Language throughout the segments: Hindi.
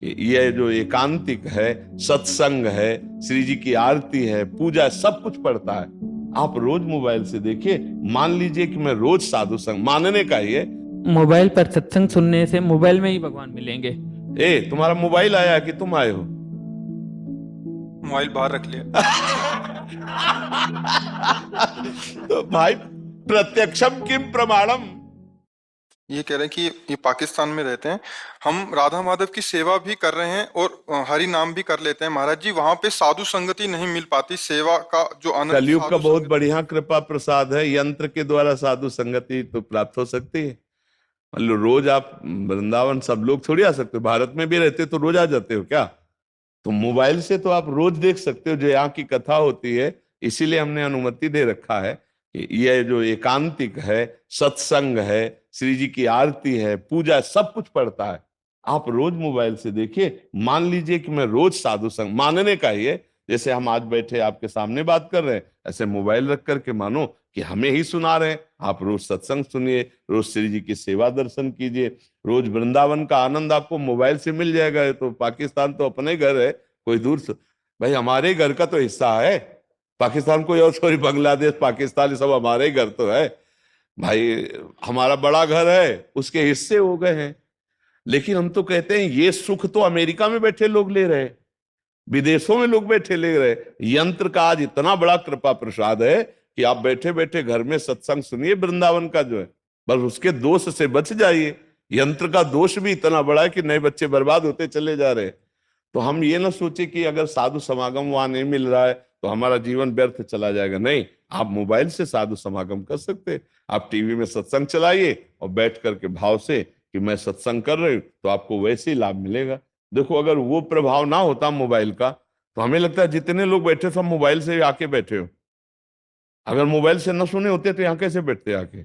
ये जो एकांतिक है, सत्संग है, श्री जी की आरती है, पूजा, सब कुछ पड़ता है। आप रोज मोबाइल से देखिए। मान लीजिए कि मैं रोज साधु संग, मानने का ही है। मोबाइल पर सत्संग सुनने से मोबाइल में ही भगवान मिलेंगे। तुम्हारा मोबाइल आया कि तुम आए हो? मोबाइल बाहर रख लिया। तो भाई, प्रत्यक्षम किम प्रमाणम। ये कह रहे हैं कि ये पाकिस्तान में रहते हैं, हम राधा माधव की सेवा भी कर रहे हैं और हरि नाम भी कर लेते हैं महाराज जी। वहां पे साधु संगति नहीं मिल पाती, सेवा का जो आनंद कलयुग का साधु बहुत संगति। बढ़िया कृपा प्रसाद है, यंत्र के द्वारा साधु संगति तो प्राप्त हो सकती है। मान लो रोज आप वृंदावन, सब लोग थोड़ी आ सकते हो, भारत में भी रहते तो रोज आ जाते हो क्या? तो मोबाइल से तो आप रोज देख सकते हो जो यहाँ की कथा होती है। इसीलिए हमने अनुमति दे रखा है कि ये जो एकांतिक है, सत्संग है, श्री जी की आरती है, पूजा, सब कुछ पड़ता है। आप रोज मोबाइल से देखिए। मान लीजिए कि मैं रोज साधु संग, मानने का ही है। जैसे हम आज बैठे आपके सामने बात कर रहे हैं, ऐसे मोबाइल रख करके मानो कि हमें ही सुना रहे हैं। आप रोज सत्संग सुनिए, रोज श्री जी की सेवा दर्शन कीजिए, रोज वृंदावन का आनंद आपको मोबाइल से मिल जाएगा। ये तो पाकिस्तान तो अपने घर है, कोई दूर से भाई हमारे घर का तो हिस्सा है। पाकिस्तान कोई और, सॉरी, बांग्लादेश, पाकिस्तान, ये सब हमारे ही घर तो है भाई। हमारा बड़ा घर है, उसके हिस्से हो गए हैं। लेकिन हम तो कहते हैं ये सुख तो अमेरिका में बैठे लोग ले रहे हैं, विदेशों में लोग बैठे ले रहे हैं। यंत्र का आज इतना बड़ा कृपा प्रसाद है कि आप बैठे बैठे घर में सत्संग सुनिए वृंदावन का जो है, बस उसके दोष से बच जाइए। यंत्र का दोष भी इतना बड़ा है कि नए बच्चे बर्बाद होते चले जा रहे हैं। तो हम ये ना सोचे कि अगर साधु समागम वहां नहीं मिल रहा है तो हमारा जीवन व्यर्थ चला जाएगा। नहीं, आप मोबाइल से साधु समागम कर सकते हैं। आप टीवी में सत्संग चलाइए और बैठ करके भाव से कि मैं सत्संग कर रही हूँ, तो आपको वैसे ही लाभ मिलेगा। देखो, अगर वो प्रभाव ना होता मोबाइल का, तो हमें लगता है जितने लोग बैठे सब मोबाइल से आके बैठे हो। अगर मोबाइल से न सुने होते तो यहाँ कैसे बैठते आके?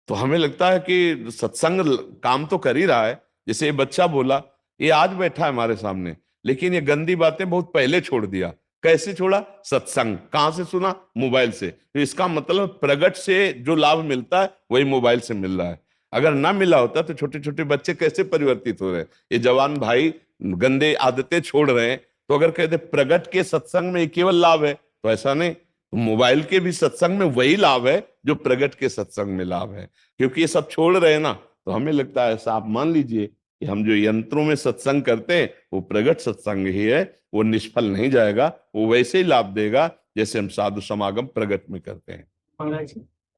तो हमें लगता है कि सत्संग काम तो कर ही रहा है। जैसे ये बच्चा बोला, ये आज बैठा है हमारे सामने, लेकिन ये गंदी बातें बहुत पहले छोड़ दिया। कैसे छोड़ा? सत्संग कहां से सुना? मोबाइल से। तो इसका मतलब प्रगट से जो लाभ मिलता है वही मोबाइल से मिल रहा है। अगर ना मिला होता तो छोटे छोटे बच्चे कैसे परिवर्तित हो रहे हैं, ये जवान भाई गंदे आदतें छोड़ रहे हैं। तो अगर कहते प्रगट के सत्संग में ये केवल लाभ है, तो ऐसा नहीं। तो मोबाइल के भी सत्संग में वही लाभ है जो प्रगट के सत्संग में लाभ है। क्योंकि ये सब छोड़ रहे हैं ना, तो हमें लगता है ऐसा। आप मान लीजिए कि हम जो यंत्रों में सत्संग करते हैं वो प्रगट सत्संग ही है, वो निष्फल नहीं जाएगा, वो वैसे ही लाभ देगा जैसे हम साधु समागम प्रगट में करते हैं। महाराज,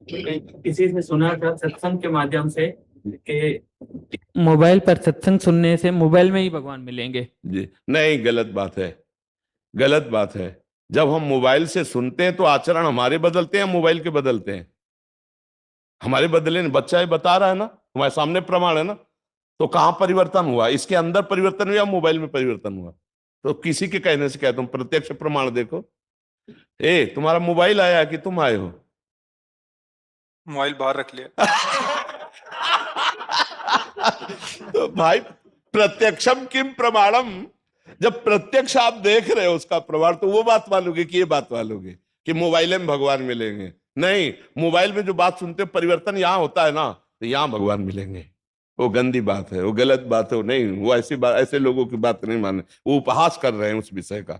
किसी से सुना था सत्संग के माध्यम से कि मोबाइल पर सत्संग सुनने से मोबाइल में ही भगवान मिलेंगे। जी नहीं, गलत बात है, गलत बात है। जब हम मोबाइल से सुनते हैं तो आचरण हमारे बदलते हैं, मोबाइल के बदलते हैं? हमारे बदले नहीं। बच्चा ये बता रहा है ना, हमारे सामने प्रमाण है ना। तो कहां परिवर्तन हुआ? इसके अंदर परिवर्तन हुआ, मोबाइल में परिवर्तन हुआ? तो किसी के कहने से कहता हूं, प्रत्यक्ष प्रमाण देखो। तुम्हारा मोबाइल आया कि तुम आए हो? मोबाइल बाहर रख लिया। तो भाई, प्रत्यक्षम किम प्रमाणम। जब प्रत्यक्ष आप देख रहे हो उसका प्रमाण, तो वो बात मानोगे कि ये बात मानोगे कि मोबाइल में भगवान मिलेंगे? नहीं, मोबाइल में जो बात सुनते हो परिवर्तन यहां होता है ना, तो यहां भगवान मिलेंगे। वो गंदी बात है, वो गलत बात है, वो नहीं, वो ऐसी बात, ऐसे लोगों की बात नहीं माने। वो उपहास कर रहे हैं उस विषय का।